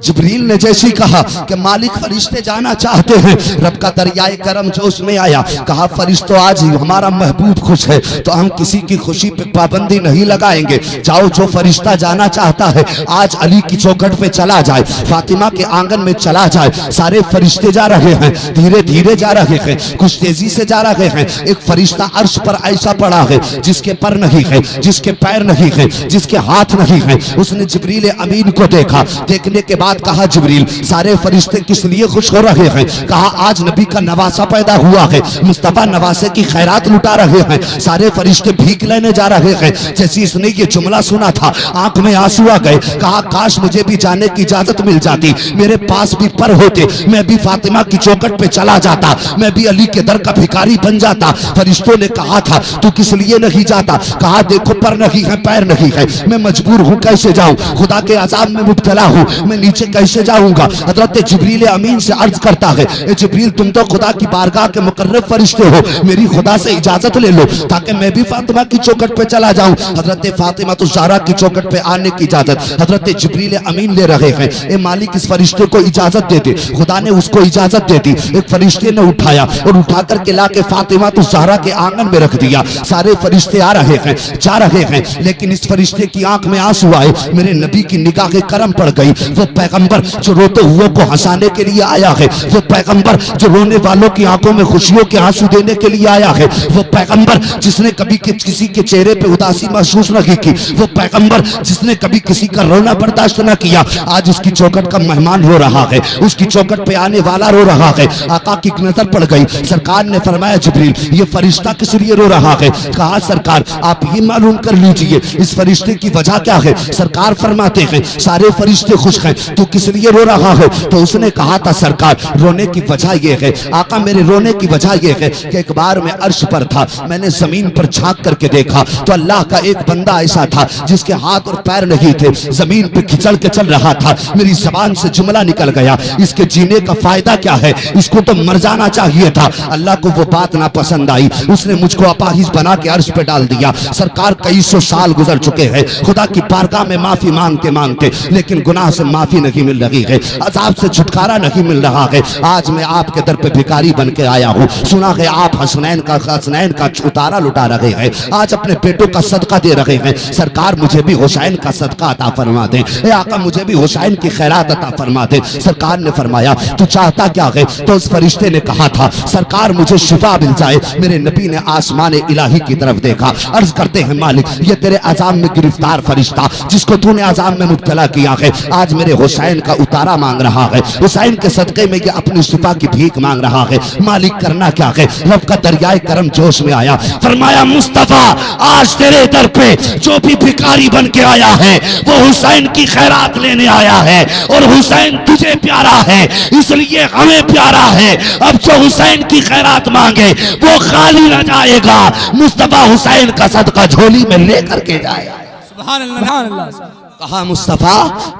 जिब्रील ने जैसी कहा कि मालिक फरिश्ते जाना चाहते हैं, रब का दरियाए करम जोश में आया। कहा फरिश्तों आज हमारा महबूब खुश है तो हम किसी की खुशी पे पाबंदी नहीं लगाएंगे। जाओ जो फरिश्ता जाना चाहता है आज अली की चौखट पे चला जाए, फातिमा के आंगन में चला जाए। सारे फरिश्ते जा रहे हैं, धीरे धीरे जा रहे हैं, कुछ तेजी से जा रहे हैं। एक फरिश्ता अर्श पर ऐसा पड़ा है जिसके पर नहीं है, जिसके पैर नहीं है, जिसके हाथ नहीं है। उसने जिब्रील अमीन को देखा, देखने के बाद कहा जिब्रील सारे फरिश्ते किस लिए खुश हो रहे हैं? कहा आज नबी का नवासा पैदा हुआ है, मुस्तफा नवासे की खैरात लुटा रहे हैं। सारे फरिश्ते भीख लेने जा रहे हैं। जैसे इसने ये जुमला सुना था आंख में आंसू आ गए। कहा काश मुझे भी जाने की इजाजत मिल जाती, मेरे पास भी पर होते, मैं भी फातिमा की चौखट पे चला जाता, मैं भी अली के दर का भिखारी बन जाता। फरिश्तों ने कहा था तू किस लिए नहीं जाता? कहा देखो पर नहीं है, पैर नहीं है, मैं मजबूर हूँ, कैसे जाऊं? खुदा के अजाब में मुब्तला हूँ, मैं नीचे कैसे जाऊंगा? हजरत जिब्रील अमीन से अर्ज करता है जिब्रील तुम तो खुदा की बारगाह के मुकर्रब फरिश्ते हो, मेरी खुदा से इजाजत ले लो ताकि मैं भी फातिमा की चौखट पे चला जाऊं। हजरत फातिमा तो ज़हरा की चौखट पे आने की इजाजत हजरत जिब्रील अमीन ले रहे हैं। ए मालिक इस फरिश्ते को इजाजत दे दे। खुदा ने उसको इजाजत दे दी। एक फरिश्ते ने उठाया और उठा करके ला के फातिमा तो ज़हरा के आंगन में रख दिया। सारे फरिश्ते आ रहे हैं, जा रहे हैं, लेकिन इस फरिश्ते की आंख में आंसू आए। मेरे नबी की निगाह के करम पड़ गई। वो पैगंबर जो रोते हुए को हंसाने के लिए आया है, वो पैगंबर जो रोने वालों की आंखों में खुशियों के आंसू देने के लिए आया है, वो पैगंबर जिसने कभी किसी के चेहरे पे उदासी महसूस नहीं की, वो पैगंबर जिसने कभी किसी का रोना बर्दाश्त न किया, आज उसकी चौखट का मेहमान रो रहा है, उसकी चौखट पे आने वाला रो रहा है। आका की नजर पड़ गई। सरकार ने फरमाया जिब्रील ये फरिश्ता किस लिए रो रहा है? कहा सरकार आप ये मालूम कर लीजिए इस फरिश्ते की वजह क्या है। सरकार फरमाते हैं सारे फरिश्ते खुश हैं, तो किस लिए रो रहा है? तो उसने कहा था सरकार रोने की वजह यह है, आका मेरे रोने की वजह यह है कि एक बार मैं अर्श पर था, मैंने जमीन पर झांक करके देखा तो अल्लाह का एक बंदा ऐसा था जिसके हाथ और पैर नहीं थे, जमीन पे खिंचड़ के चल रहा था। मेरी जबान से जुमला निकल गया इसके जीने का फायदा क्या है, इसको तो मर जाना चाहिए था। अल्लाह को वो बात ना पसंद आई, उसने मुझको अपाहिज बना के अर्श पे डाल दिया। सरकार कई सौ साल गुजर चुके हैं, खुदा की बारगाह में माफी मांगते मांगते, लेकिन गुनाह से माफी नहीं मिल रही है, अजाब से छुटकारा नहीं मिल रहा है। आज मैं आपके दर पे भिखारी बन के आया हूँ। सुना है आप हसनैन का उतारा लुटा रहे हैं, आज अपने बेटों का सदका दे रहे हैं। सरकार मुझे भी हुसैन का सदका अता फरमा दे, ए आका मुझे भी हुसैन की खैरात अता फरमा दे। सरकार ने फरमाया तू चाहता क्या है? तो उस फरिश्ते ने कहा था सरकार मुझे शिफा मिल जाए। मेरे नबी ने आसमान इलाही की तरफ देखा, अर्ज करते हैं मालिक ये तेरे अजाब में गिरफ्तार फरिश्ता जिसको तूने अजाब में मुब्तला किया है आज मेरे हुसैन का उतारा मांग रहा है, हुसैन के सदके में ये अपनी शिफा की भीख मांग रहा है। मालिक करना क्या है? रब का दरियाए करम जोश में आया, फरमाया मुस्तफा आज तेरे दर पे जो भी भिखारी बन के आया है वो हुसैन की खैरात लेने आया है, और हुसैन तुझे प्यारा है इसलिए हमें प्यारा है। अब जो हुसैन की खैरात मांगे वो खाली न जाएगा, मुस्तफा हुसैन का सदका झोली में लेकर के जाएगा। सुभान अल्लाह। कहा मुस्तफा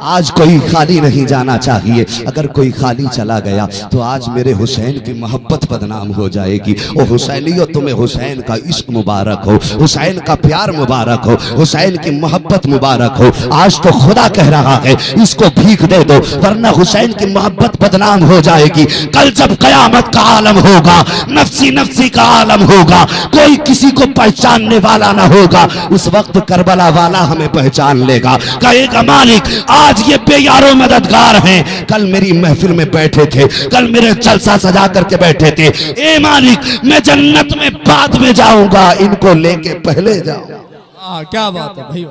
आज कोई खाली नहीं जाना चाहिए, अगर कोई खाली चला गया तो आज मेरे हुसैन की मोहब्बत बदनाम हो जाएगी। ओ हुसैनियो तुम्हें हुसैन का इश्क मुबारक हो, हुसैन का प्यार मुबारक हो, हुसैन की मोहब्बत मुबारक हो। आज तो खुदा कह रहा है इसको भीख दे दो वरना हुसैन की मोहब्बत बदनाम हो जाएगी। कल जब कयामत का आलम होगा, नफ्सी नफ्सी का आलम होगा, कोई किसी को पहचानने वाला ना होगा, उस वक्त करबला वाला हमें पहचान लेगा, कहेगा मालिक आज ये बेयारो मददगार हैं, कल मेरी महफिल में बैठे थे, कल मेरे जलसा सजा करके बैठे थे। ए मालिक मैं जन्नत में बाद में जाऊंगा, इनको लेके पहले जाऊंगा। क्या बात है भाई,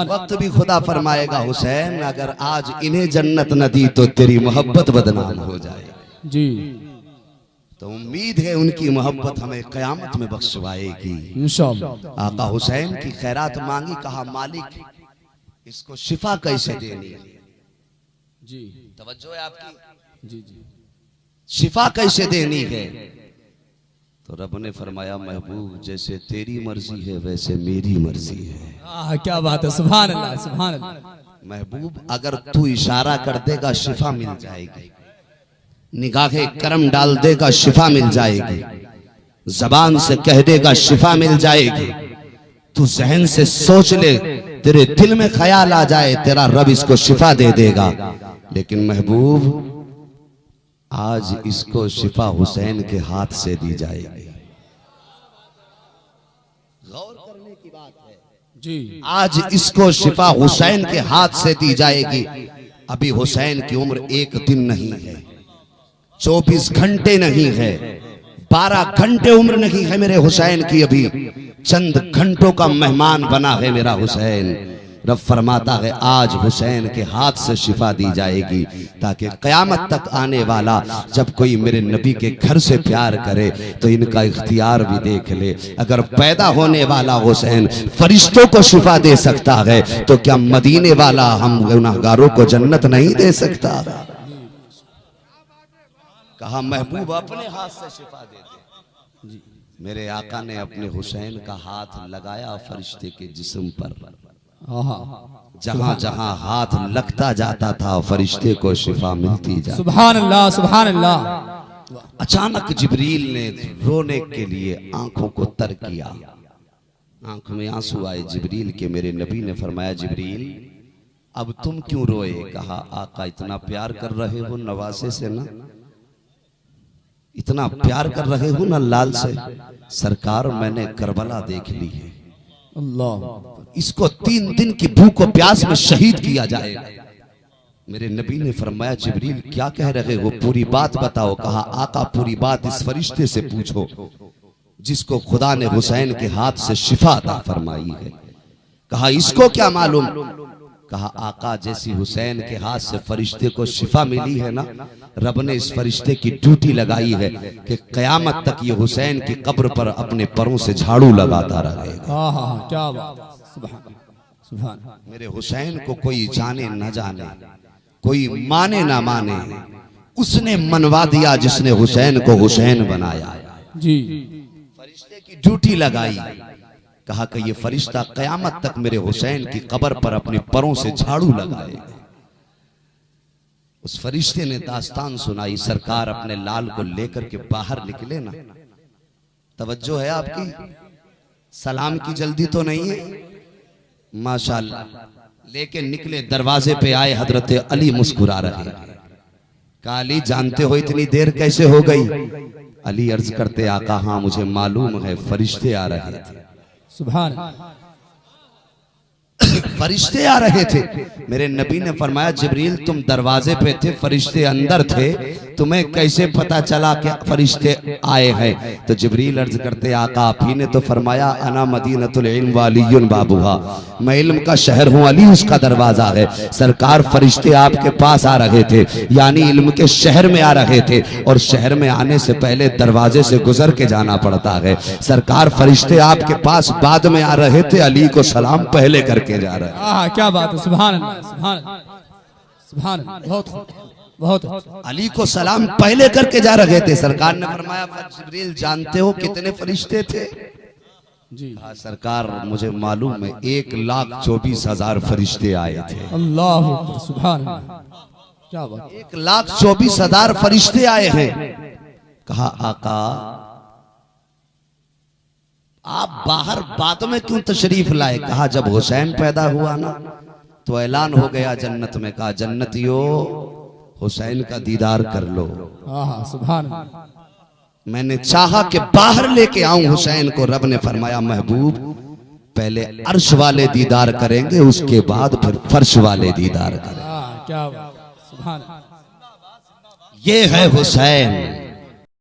वक्त भी खुदा फरमाएगा हुसैन अगर आज इन्हें जन्नत न दी तो तेरी मोहब्बत बदनाम हो जाएगी जी। तो उम्मीद है उनकी मोहब्बत हमें कयामत में बख्शवाएगी इंशाअल्लाह। आका हुसैन की खैरात मांगी, कहा मालिक इसको शिफा कैसे देनी है? जी तवज्जो है आपकी जी जी। शिफा कैसे देनी है? तो रब ने फरमाया महबूब जैसे तेरी मर्जी है वैसे मेरी मर्जी है। क्या बात है, सुभान अल्लाह सुभान अल्लाह। महबूब अगर तू इशारा कर देगा शिफा मिल जाएगी, निगाहे करम डाल देगा शिफा मिल जाएगी, जबान से कह देगा शिफा मिल जाएगी, तू जहन से सोच ले तेरे दिल में ख्याल आ जाए तेरा रब इसको शिफा दे देगा। लेकिन महबूब आज इसको शिफा हुसैन के हाथ से दी जाएगी। गौर करने की बात है जी। आज इसको शिफा हुसैन के हाथ से दी जाएगी। अभी हुसैन की उम्र 1 दिन नहीं है, 24 घंटे नहीं है, 12 घंटे उम्र नहीं है मेरे हुसैन की। अभी चंद घंटों का मेहमान बना है मेरा हुसैन। रब फरमाता है आज हुसैन के हाथ से शिफा दी जाएगी, ताकि कयामत तक आने वाला जब कोई मेरे नबी के घर से प्यार करे तो इनका इख्तियार भी देख ले। अगर पैदा होने वाला हुसैन फरिश्तों को शिफा दे सकता है तो क्या मदीने वाला हम गुनाहगारों को जन्नत नहीं दे सकता? कहा महबूब अपने हाथ से शिफा दे दे। मेरे आका ने अपने हुसैन का हाथ लगाया फरिश्ते के जिस्म पर। जहां जहां हाथ लगता जाता था फरिश्ते को शिफा मिलती जाती। सुभान अल्लाह, सुभान अल्लाह। अचानक जिब्रील ने रोने के लिए आंखों को तर किया, आंख में आंसू आए जिब्रील के। मेरे नबी ने फरमाया जिब्रील अब तुम क्यों रोए? कहा आका इतना प्यार कर रहे हो नवासे से ना, इतना प्यार कर रहे हो ना लाल से। सरकार मैंने करबला देख ली है, अल्लाह इसको 3 दिन की भूख और प्यास में शहीद किया जाएगा। मेरे नबी ने फरमाया जिब्रील क्या कह रहे हो, पूरी बात बताओ। कहा आका पूरी बात इस फरिश्ते से पूछो जिसको खुदा ने हुसैन के हाथ से शिफा अता फरमाई है। कहा इसको क्या मालूम? कहा आका जैसी हुसैन के हाथ से फरिश्ते को शिफा मिली है ना, रब ने इस फरिश्ते की ड्यूटी लगाई है कि कयामत तक ये हुसैन की कब्र पर अपने परों से झाड़ू लगाता रहेगा। क्या बात, सुभान सुभान। मेरे हुसैन को कोई जाने न जाने, कोई माने ना माने, उसने मनवा दिया जिसने हुसैन को हुसैन बनाया जी। फरिश्ते की ड्यूटी लगाई। कहा कि ये फरिश्ता कयामत तक मेरे हुसैन की कब्र पर अपने परों से झाड़ू लगाएगा। उस फरिश्ते ने दास्तान सुनाई। सरकार अपने लाल को लेकर के बाहर निकले ना, तवज्जो है आपकी? सलाम की जल्दी तो नहीं है? माशाल्लाह। लेके निकले, दरवाजे पे आए, हजरत अली मुस्कुरा रहे। कहा अली जानते हो इतनी देर कैसे हो गई? अली अर्ज करते आका हाँ मुझे मालूम है, फरिश्ते आ रहे थे। सुभान फरिश्ते आ रहे थे। मेरे नबी ने फरमाया जिब्रील तुम दरवाजे पे थे, फरिश्ते अंदर थे, तुम्हें कैसे पता चला कि फरिश्ते आए हैं? तो जिब्रील अर्ज करते आका आप ही ने तो फरमाया अना मदीनतुल इल्म वालियुन बाबुहा, मैं इल्म का शहर हूँ, अली उसका दरवाजा है। सरकार फरिश्ते आपके पास आ रहे थे, यानी इल्म के शहर में आ रहे थे, और शहर में आने से पहले दरवाजे से गुजर के जाना पड़ता है। सरकार फरिश्ते आपके पास बाद में आ रहे थे, अली को सलाम पहले करके जा रहे हैं। क्या बात है, सुभान अल्लाह, सुभान सुभान। बहुत बहुत। अली को सलाम पहले करके जा रहे थे। सरकार ने फरमाया जिब्रील जानते हो कितने फरिश्ते थे? जी सरकार मुझे मालूम है 1,24,000 फरिश्ते आए थे। अल्लाह सुभान अल्लाह, क्या बात। 1,24,000 फरिश्ते आए हैं। कहा आका आप बाहर बाद में क्यों तशरीफ लाए? कहा जब हुसैन पैदा हुआ ना तो ऐलान हो गया जन्नत में। कहा जन्नतियों हुसैन का दीदार कर लो। सुभान। मैंने चाहा कि बाहर लेके आऊं हुसैन को। रब ने फरमाया महबूब पहले अर्श वाले दीदार करेंगे, उसके बाद फिर फर्श वाले दीदार करेंगे। क्या सुभान। ये है हुसैन।